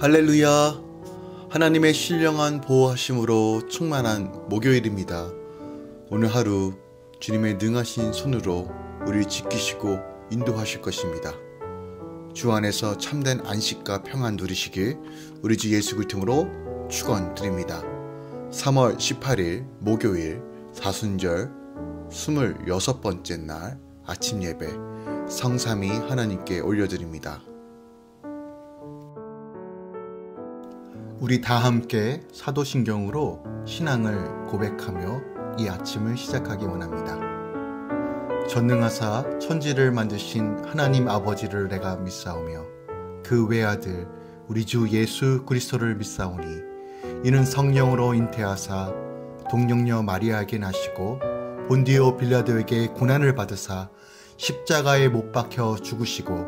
할렐루야. 하나님의 신령한 보호하심으로 충만한 목요일입니다. 오늘 하루 주님의 능하신 손으로 우리를 지키시고 인도하실 것입니다. 주 안에서 참된 안식과 평안 누리시길 우리 주 예수 그리스도로 축원드립니다. 3월 18일 목요일 사순절 26번째 날 아침 예배 성삼위 하나님께 올려드립니다. 우리 다 함께 사도신경으로 신앙을 고백하며 이 아침을 시작하기 원합니다. 전능하사 천지를 만드신 하나님 아버지를 내가 믿사오며 그 외아들 우리 주 예수 그리스도를 믿사오니 이는 성령으로 잉태하사 동정녀 마리아에게 나시고 본디오 빌라도에게 고난을 받으사 십자가에 못 박혀 죽으시고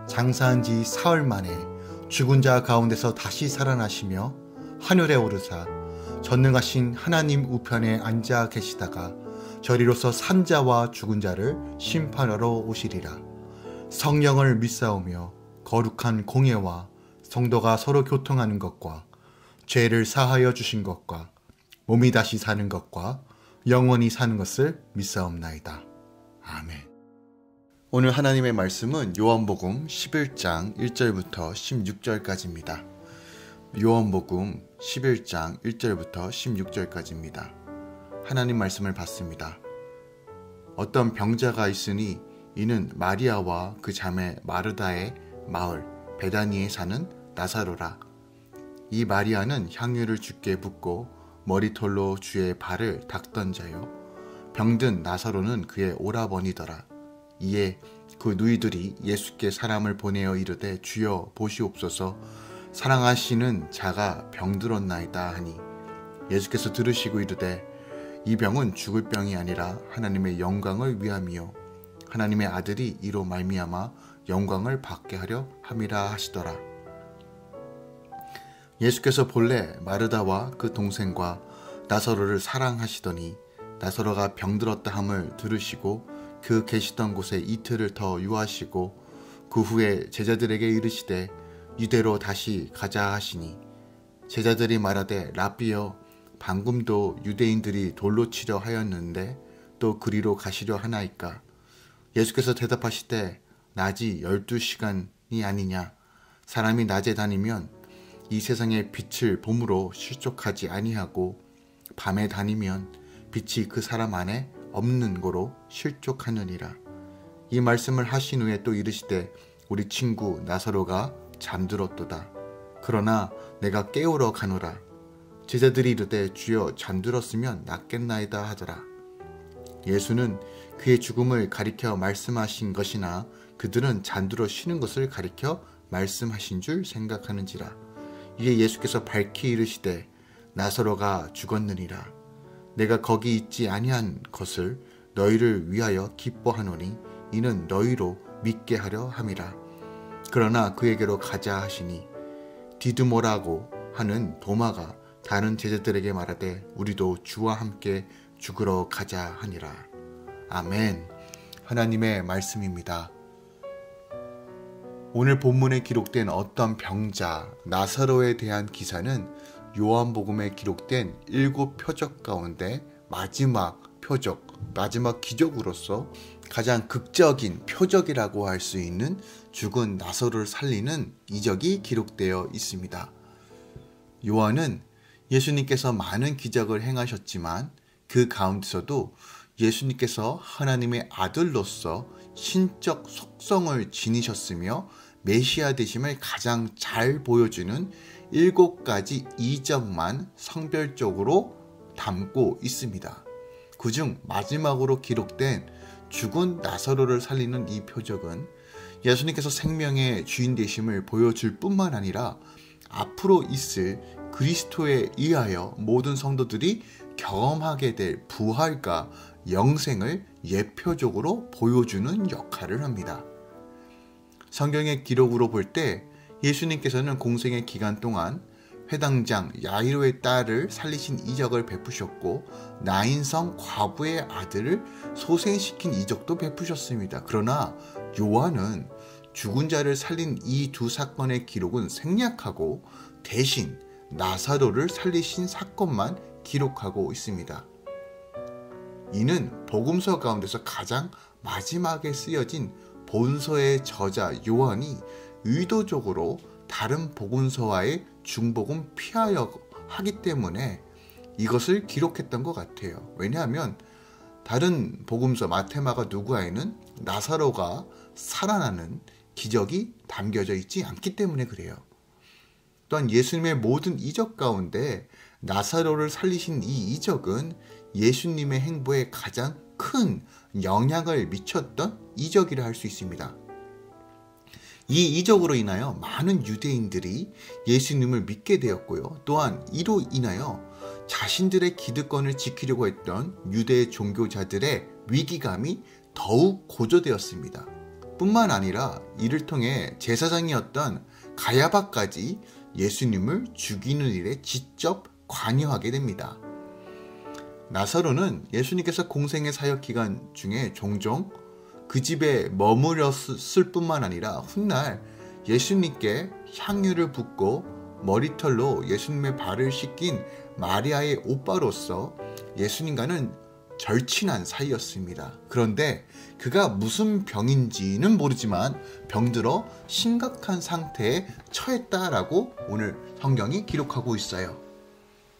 장사한 지 사흘 만에 죽은 자 가운데서 다시 살아나시며 하늘에 오르사 전능하신 하나님 우편에 앉아 계시다가 저리로서 산자와 죽은 자를 심판하러 오시리라. 성령을 믿사오며 거룩한 공예와 성도가 서로 교통하는 것과 죄를 사하여 주신 것과 몸이 다시 사는 것과 영원히 사는 것을 믿사옵나이다. 아멘. 오늘 하나님의 말씀은 요한복음 11장 1절부터 16절까지입니다. 요한복음 11장 1절부터 16절까지입니다. 하나님 말씀을 받습니다. 어떤 병자가 있으니 이는 마리아와 그 자매 마르다의 마을 베다니에 사는 나사로라. 이 마리아는 향유를 주께 붓고 머리털로 주의 발을 닦던 자요. 병든 나사로는 그의 오라버니더라. 이에 그 누이들이 예수께 사람을 보내어 이르되 주여 보시옵소서 사랑하시는 자가 병들었나이다 하니 예수께서 들으시고 이르되 이 병은 죽을 병이 아니라 하나님의 영광을 위함이요 하나님의 아들이 이로 말미암아 영광을 받게 하려 함이라 하시더라. 예수께서 본래 마르다와 그 동생과 나사로를 사랑하시더니 나사로가 병들었다 함을 들으시고 그 계시던 곳에 이틀을 더 유하시고 그 후에 제자들에게 이르시되 유대로 다시 가자 하시니 제자들이 말하되 라삐여 방금도 유대인들이 돌로 치려 하였는데 또 그리로 가시려 하나이까. 예수께서 대답하시되 낮이 12시간이 아니냐. 사람이 낮에 다니면 이 세상의 빛을 봄으로 실족하지 아니하고 밤에 다니면 빛이 그 사람 안에 없는 고로 실족하느니라. 이 말씀을 하신 후에 또 이르시되 우리 친구 나사로가 잠들었도다. 그러나 내가 깨우러 가노라. 제자들이 이르되 주여 잠들었으면 낫겠나이다 하더라. 예수는 그의 죽음을 가리켜 말씀하신 것이나 그들은 잠들어 쉬는 것을 가리켜 말씀하신 줄 생각하는지라. 이에 예수께서 밝히 이르시되 나사로가 죽었느니라. 내가 거기 있지 아니한 것을 너희를 위하여 기뻐하노니 이는 너희로 믿게 하려 함이라. 그러나 그에게로 가자 하시니 디드모라고 하는 도마가 다른 제자들에게 말하되 우리도 주와 함께 죽으러 가자 하니라. 아멘. 하나님의 말씀입니다. 오늘 본문에 기록된 어떤 병자 나사로에 대한 기사는 요한복음에 기록된 7 표적 가운데 마지막 표적, 마지막 기적으로서 가장 극적인 표적이라고 할 수 있는 죽은 나사로를 살리는 이적이 기록되어 있습니다. 요한은 예수님께서 많은 기적을 행하셨지만 그 가운데서도 예수님께서 하나님의 아들로서 신적 속성을 지니셨으며 메시아 되심을 가장 잘 보여주는 7가지 이적만 성별적으로 담고 있습니다. 그중 마지막으로 기록된 죽은 나사로를 살리는 이 표적은 예수님께서 생명의 주인 되심을 보여줄 뿐만 아니라 앞으로 있을 그리스도에 의하여 모든 성도들이 경험하게 될 부활과 영생을 예표적으로 보여주는 역할을 합니다. 성경의 기록으로 볼 때 예수님께서는 공생의 기간 동안 회당장 야이로의 딸을 살리신 이적을 베푸셨고 나인성 과부의 아들을 소생시킨 이적도 베푸셨습니다. 그러나 요한은 죽은 자를 살린 이 두 사건의 기록은 생략하고 대신 나사로를 살리신 사건만 기록하고 있습니다. 이는 복음서 가운데서 가장 마지막에 쓰여진 본서의 저자 요한이 의도적으로 다른 복음서와의 중복은 피하여 하기 때문에 이것을 기록했던 것 같아요. 왜냐하면 다른 복음서 마태, 마가, 누가에는 나사로가 살아나는 기적이 담겨져 있지 않기 때문에 그래요. 또한 예수님의 모든 이적 가운데 나사로를 살리신 이 이적은 예수님의 행보에 가장 큰 영향을 미쳤던 이적이라 할 수 있습니다. 이 이적으로 인하여 많은 유대인들이 예수님을 믿게 되었고요. 또한 이로 인하여 자신들의 기득권을 지키려고 했던 유대 종교자들의 위기감이 더욱 고조되었습니다. 뿐만 아니라 이를 통해 제사장이었던 가야바까지 예수님을 죽이는 일에 직접 관여하게 됩니다. 나사로는 예수님께서 공생의 사역 기간 중에 종종 그 집에 머무렀을 뿐만 아니라 훗날 예수님께 향유를 붓고 머리털로 예수님의 발을 씻긴 마리아의 오빠로서 예수님과는 절친한 사이였습니다. 그런데 그가 무슨 병인지는 모르지만 병들어 심각한 상태에 처했다라고 오늘 성경이 기록하고 있어요.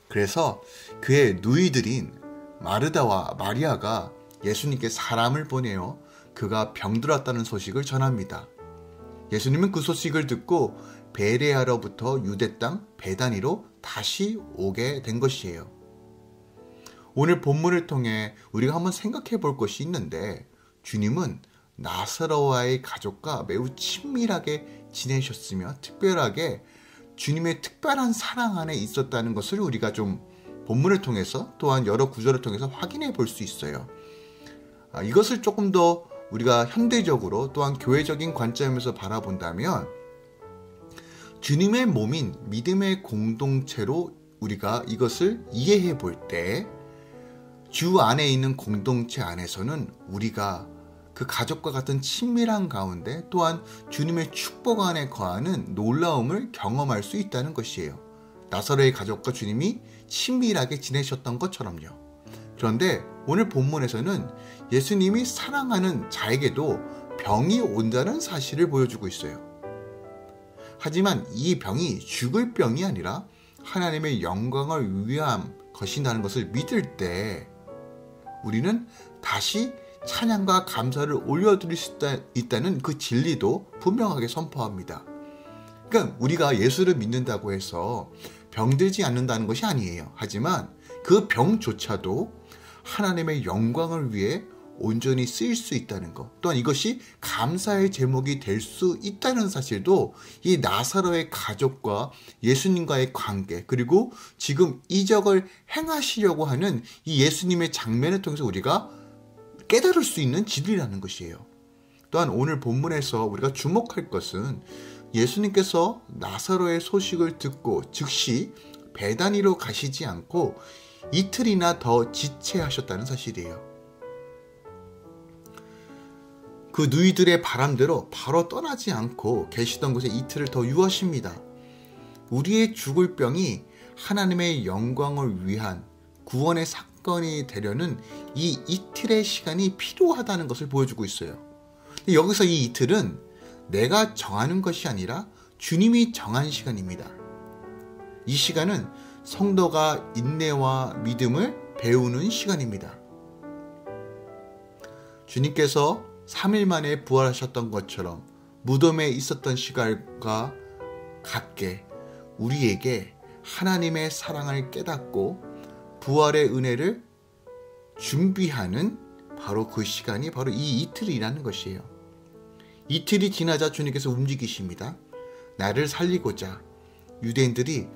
그래서 그의 누이들인 마르다와 마리아가 예수님께 사람을 보내어 그가 병들었다는 소식을 전합니다. 예수님은 그 소식을 듣고 베레아로부터 유대 땅 베다니로 다시 오게 된 것이에요. 오늘 본문을 통해 우리가 한번 생각해 볼 것이 있는데, 주님은 나사로와의 가족과 매우 친밀하게 지내셨으며 특별하게 주님의 특별한 사랑 안에 있었다는 것을 우리가 좀 본문을 통해서 또한 여러 구절을 통해서 확인해 볼 수 있어요. 이것을 조금 더 우리가 현대적으로 또한 교회적인 관점에서 바라본다면 주님의 몸인 믿음의 공동체로 우리가 이것을 이해해 볼 때 주 안에 있는 공동체 안에서는 우리가 그 가족과 같은 친밀한 가운데 또한 주님의 축복 안에 거하는 놀라움을 경험할 수 있다는 것이에요. 나사로의 가족과 주님이 친밀하게 지내셨던 것처럼요. 그런데 오늘 본문에서는 예수님이 사랑하는 자에게도 병이 온다는 사실을 보여주고 있어요. 하지만 이 병이 죽을 병이 아니라 하나님의 영광을 위한 것이라는 것을 믿을 때 우리는 다시 찬양과 감사를 올려드릴 수 있다는 그 진리도 분명하게 선포합니다. 그러니까 우리가 예수를 믿는다고 해서 병들지 않는다는 것이 아니에요. 하지만 그 병조차도 하나님의 영광을 위해 온전히 쓰일 수 있다는 것, 또한 이것이 감사의 제목이 될 수 있다는 사실도 이 나사로의 가족과 예수님과의 관계, 그리고 지금 이적을 행하시려고 하는 이 예수님의 장면을 통해서 우리가 깨달을 수 있는 진리라는 것이에요. 또한 오늘 본문에서 우리가 주목할 것은 예수님께서 나사로의 소식을 듣고 즉시 베다니로 가시지 않고 이틀이나 더 지체하셨다는 사실이에요. 그 누이들의 바람대로 바로 떠나지 않고 계시던 곳에 이틀을 더 유하십니다. 우리의 죽을 병이 하나님의 영광을 위한 구원의 사건이 되려는 이 이틀의 시간이 필요하다는 것을 보여주고 있어요. 여기서 이 이틀은 내가 정하는 것이 아니라 주님이 정한 시간입니다. 이 시간은 성도가 인내와 믿음을 배우는 시간입니다. 주님께서 3일 만에 부활하셨던 것처럼 무덤에 있었던 시간과 같게 우리에게 하나님의 사랑을 깨닫고 부활의 은혜를 준비하는 바로 그 시간이 바로 이 이틀이라는 것이에요. 이틀이 지나자 주님께서 움직이십니다. 나를 살리고자 유대인들이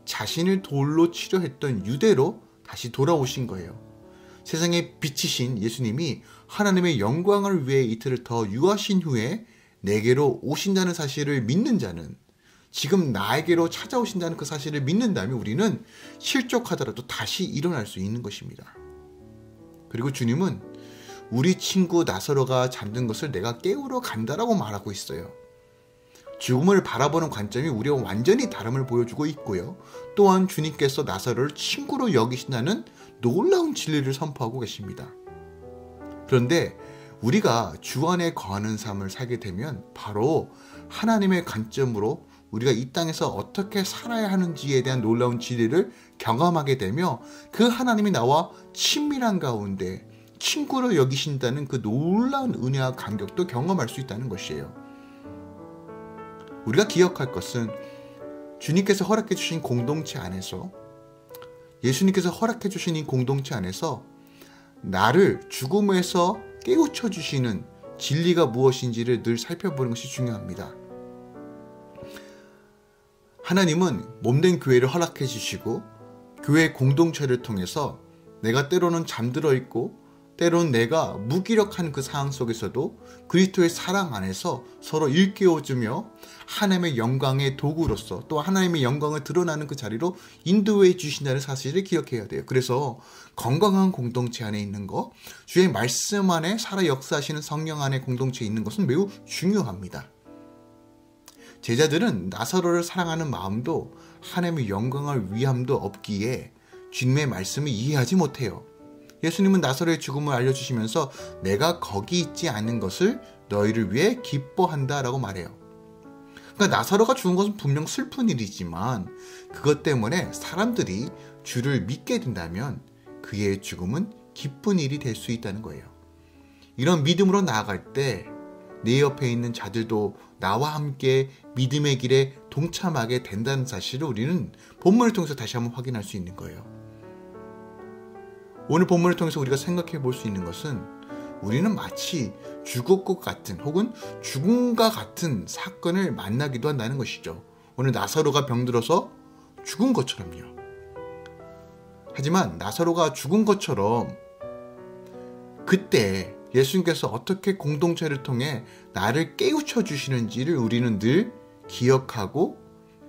자신을 돌로 치려 했던 유대로 다시 돌아오신 거예요. 세상의 빛이신 예수님이 하나님의 영광을 위해 이틀을 더 유하신 후에 내게로 오신다는 사실을 믿는 자는, 지금 나에게로 찾아오신다는 그 사실을 믿는다면 우리는 실족하더라도 다시 일어날 수 있는 것입니다. 그리고 주님은 우리 친구 나사로가 잠든 것을 내가 깨우러 간다라고 말하고 있어요. 죽음을 바라보는 관점이 우리와 완전히 다름을 보여주고 있고요. 또한 주님께서 나사로를 친구로 여기신다는 놀라운 진리를 선포하고 계십니다. 그런데 우리가 주 안에 거하는 삶을 살게 되면 바로 하나님의 관점으로 우리가 이 땅에서 어떻게 살아야 하는지에 대한 놀라운 진리를 경험하게 되며 그 하나님이 나와 친밀한 가운데 친구로 여기신다는 그 놀라운 은혜와 감격도 경험할 수 있다는 것이에요. 우리가 기억할 것은 주님께서 허락해 주신 공동체 안에서, 예수님께서 허락해 주신 이 공동체 안에서 나를 죽음에서 깨우쳐 주시는 진리가 무엇인지를 늘 살펴보는 것이 중요합니다. 하나님은 몸된 교회를 허락해 주시고 교회 공동체를 통해서 내가 때로는 잠들어 있고 때로는 내가 무기력한 그 상황 속에서도 그리스도의 사랑 안에서 서로 일깨워주며 하나님의 영광의 도구로서 또 하나님의 영광을 드러나는 그 자리로 인도해 주신다는 사실을 기억해야 돼요. 그래서 건강한 공동체 안에 있는 것, 주의 말씀 안에 살아 역사하시는 성령 안에 공동체에 있는 것은 매우 중요합니다. 제자들은 나사로를 사랑하는 마음도 하나님의 영광을 위함도 없기에 주님의 말씀을 이해하지 못해요. 예수님은 나사로의 죽음을 알려주시면서 내가 거기 있지 않는 것을 너희를 위해 기뻐한다 라고 말해요. 그러니까 나사로가 죽은 것은 분명 슬픈 일이지만 그것 때문에 사람들이 주를 믿게 된다면 그의 죽음은 기쁜 일이 될 수 있다는 거예요. 이런 믿음으로 나아갈 때 내 옆에 있는 자들도 나와 함께 믿음의 길에 동참하게 된다는 사실을 우리는 본문을 통해서 다시 한번 확인할 수 있는 거예요. 오늘 본문을 통해서 우리가 생각해 볼 수 있는 것은 우리는 마치 죽을 것 같은 혹은 죽음과 같은 사건을 만나기도 한다는 것이죠. 오늘 나사로가 병들어서 죽은 것처럼요. 하지만 나사로가 죽은 것처럼 그때 예수님께서 어떻게 공동체를 통해 나를 깨우쳐 주시는지를 우리는 늘 기억하고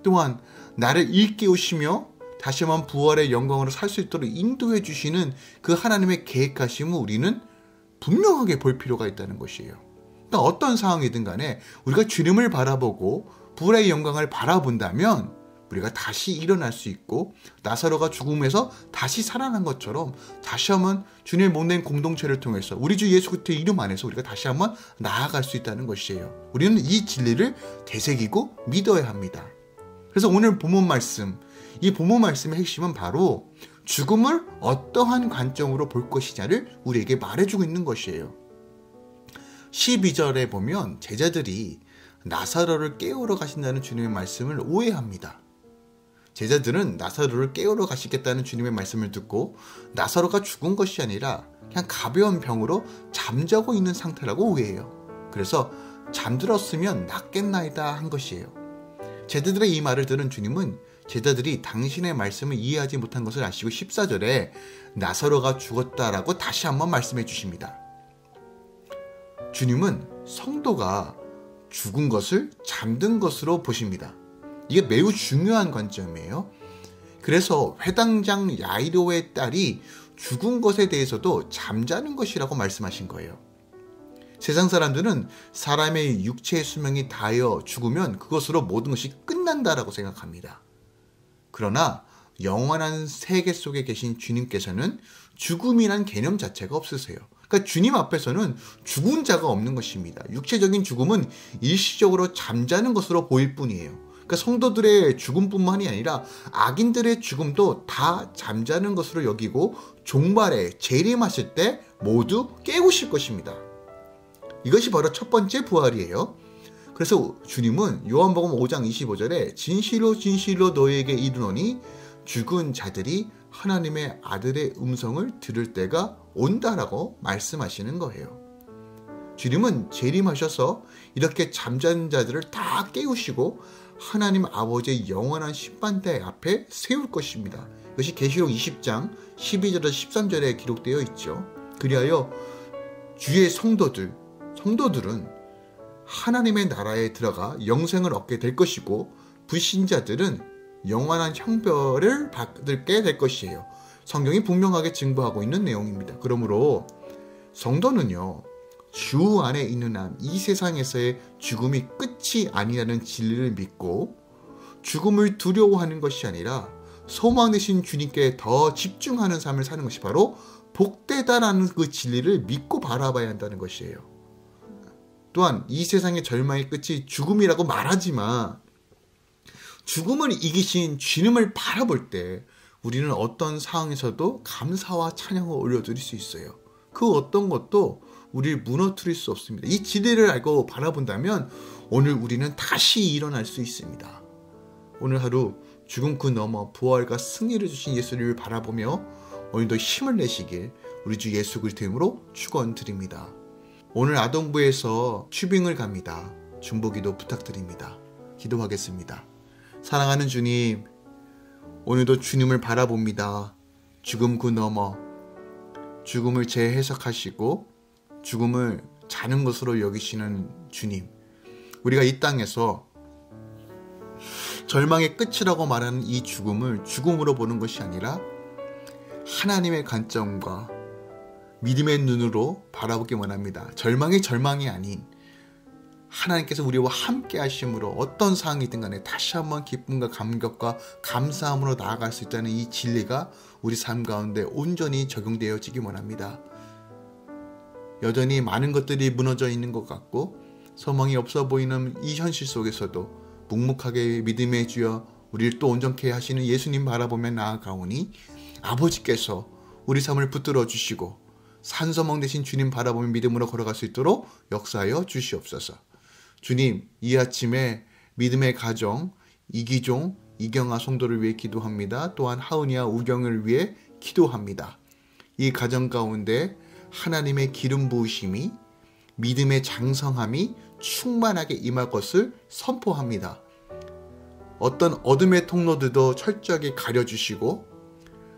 또한 나를 일깨우시며 다시 한번 부활의 영광으로 살 수 있도록 인도해 주시는 그 하나님의 계획하심을 우리는 분명하게 볼 필요가 있다는 것이에요. 그러니까 어떤 상황이든 간에 우리가 주님을 바라보고 부활의 영광을 바라본다면 우리가 다시 일어날 수 있고 나사로가 죽음에서 다시 살아난 것처럼 다시 한번 주님의 몸된 공동체를 통해서 우리 주 예수 그리스도의 이름 안에서 우리가 다시 한번 나아갈 수 있다는 것이에요. 우리는 이 진리를 되새기고 믿어야 합니다. 그래서 오늘 본문 말씀, 이 본문 말씀의 핵심은 바로 죽음을 어떠한 관점으로 볼 것이냐를 우리에게 말해주고 있는 것이에요. 12절에 보면 제자들이 나사로를 깨우러 가신다는 주님의 말씀을 오해합니다. 제자들은 나사로를 깨우러 가시겠다는 주님의 말씀을 듣고 나사로가 죽은 것이 아니라 그냥 가벼운 병으로 잠자고 있는 상태라고 오해해요. 그래서 잠들었으면 낫겠나이다 한 것이에요. 제자들의 이 말을 들은 주님은 제자들이 당신의 말씀을 이해하지 못한 것을 아시고 14절에 나사로가 죽었다라고 다시 한번 말씀해 주십니다. 주님은 성도가 죽은 것을 잠든 것으로 보십니다. 이게 매우 중요한 관점이에요. 그래서 회당장 야이로의 딸이 죽은 것에 대해서도 잠자는 것이라고 말씀하신 거예요. 세상 사람들은 사람의 육체의 수명이 다하여 죽으면 그것으로 모든 것이 끝난다라고 생각합니다. 그러나 영원한 세계 속에 계신 주님께서는 죽음이란 개념 자체가 없으세요. 그러니까 주님 앞에서는 죽은 자가 없는 것입니다. 육체적인 죽음은 일시적으로 잠자는 것으로 보일 뿐이에요. 그러니까 성도들의 죽음뿐만이 아니라 악인들의 죽음도 다 잠자는 것으로 여기고 종말에 재림하실 때 모두 깨우실 것입니다. 이것이 바로 첫 번째 부활이에요. 그래서 주님은 요한복음 5장 25절에 진실로 진실로 너희에게 이르노니 죽은 자들이 하나님의 아들의 음성을 들을 때가 온다라고 말씀하시는 거예요. 주님은 재림하셔서 이렇게 잠자는 자들을 다 깨우시고 하나님 아버지의 영원한 심판대 앞에 세울 것입니다. 이것이 계시록 20장 12절에서 13절에 기록되어 있죠. 그리하여 주의 성도들은 하나님의 나라에 들어가 영생을 얻게 될 것이고 불신자들은 영원한 형벌을 받게 될 것이에요. 성경이 분명하게 증거하고 있는 내용입니다. 그러므로 성도는요, 주 안에 있는 한 이 세상에서의 죽음이 끝이 아니라는 진리를 믿고 죽음을 두려워하는 것이 아니라 소망 되신 주님께 더 집중하는 삶을 사는 것이 바로 복되다라는 그 진리를 믿고 바라봐야 한다는 것이에요. 또한 이 세상의 절망의 끝이 죽음이라고 말하지만 죽음을 이기신 주님을 바라볼 때 우리는 어떤 상황에서도 감사와 찬양을 올려드릴 수 있어요. 그 어떤 것도 우리를 무너뜨릴 수 없습니다. 이 진리를 알고 바라본다면 오늘 우리는 다시 일어날 수 있습니다. 오늘 하루 죽음 그 너머 부활과 승리를 주신 예수를 바라보며 오늘도 힘을 내시길 우리 주 예수 그리스도 이름으로 축원드립니다. 오늘 아동부에서 튜빙을 갑니다. 중보기도 부탁드립니다. 기도하겠습니다. 사랑하는 주님, 오늘도 주님을 바라봅니다. 죽음 그 너머 죽음을 재해석하시고 죽음을 자는 것으로 여기시는 주님, 우리가 이 땅에서 절망의 끝이라고 말하는 이 죽음을 죽음으로 보는 것이 아니라 하나님의 관점과 믿음의 눈으로 바라보기 원합니다. 절망이 아닌 하나님께서 우리와 함께 하심으로 어떤 상황이든 간에 다시 한번 기쁨과 감격과 감사함으로 나아갈 수 있다는 이 진리가 우리 삶 가운데 온전히 적용되어지기 원합니다. 여전히 많은 것들이 무너져 있는 것 같고 소망이 없어 보이는 이 현실 속에서도 묵묵하게 믿음의 주여 우리를 또 온전케 하시는 예수님 바라보며 나아가오니 아버지께서 우리 삶을 붙들어 주시고 산소망 되신 주님 바라보며 믿음으로 걸어갈 수 있도록 역사하여 주시옵소서. 주님, 이 아침에 믿음의 가정 이기종, 이경아 성도를 위해 기도합니다. 또한 하은이와 우경을 위해 기도합니다. 이 가정 가운데 하나님의 기름 부으심이 믿음의 장성함이 충만하게 임할 것을 선포합니다. 어떤 어둠의 통로들도 철저하게 가려주시고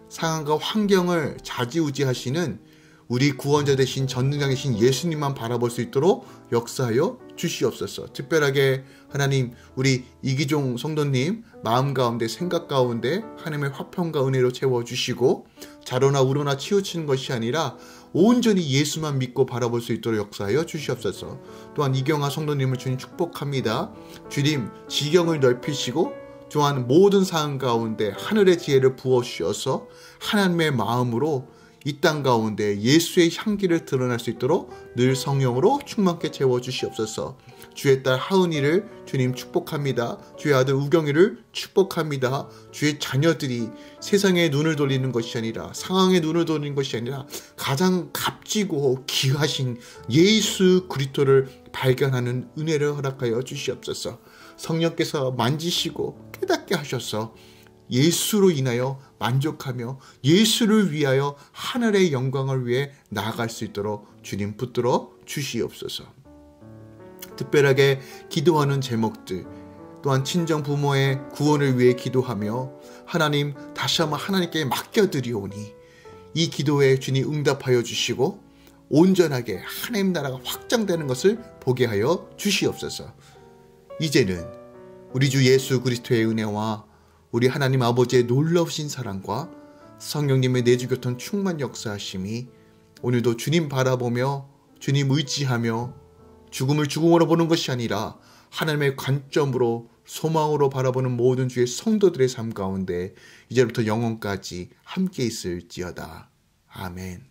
상황과 환경을 좌지우지하시는 우리 구원자 되신 전능자이신 예수님만 바라볼 수 있도록 역사하여 주시옵소서. 특별하게 하나님, 우리 이기종 성도님 마음 가운데 생각 가운데 하나님의 화평과 은혜로 채워주시고 자로나 우로나 치우치는 것이 아니라 온전히 예수만 믿고 바라볼 수 있도록 역사하여 주시옵소서. 또한 이경아 성도님을 주님 축복합니다. 주님 지경을 넓히시고 또한 모든 상황 가운데 하늘의 지혜를 부어주셔서 하나님의 마음으로 이 땅 가운데 예수의 향기를 드러날 수 있도록 늘 성령으로 충만케 채워주시옵소서. 주의 딸 하은이를 주님 축복합니다. 주의 아들 우경이를 축복합니다. 주의 자녀들이 세상에 눈을 돌리는 것이 아니라 상황에 눈을 돌리는 것이 아니라 가장 값지고 귀하신 예수 그리스도를 발견하는 은혜를 허락하여 주시옵소서. 성령께서 만지시고 깨닫게 하셔서 예수로 인하여 만족하며 예수를 위하여 하늘의 영광을 위해 나아갈 수 있도록 주님 붙들어 주시옵소서. 특별하게 기도하는 제목들 또한 친정 부모의 구원을 위해 기도하며 하나님 다시 한번 하나님께 맡겨드리오니 이 기도에 주님 응답하여 주시고 온전하게 하나님 나라가 확장되는 것을 보게 하여 주시옵소서. 이제는 우리 주 예수 그리스도의 은혜와 우리 하나님 아버지의 놀라우신 사랑과 성령님의 내주교통 충만 역사하심이 오늘도 주님 바라보며 주님 의지하며 죽음을 죽음으로 보는 것이 아니라 하나님의 관점으로 소망으로 바라보는 모든 주의 성도들의 삶 가운데 이제부터 영원까지 함께 있을지어다. 아멘.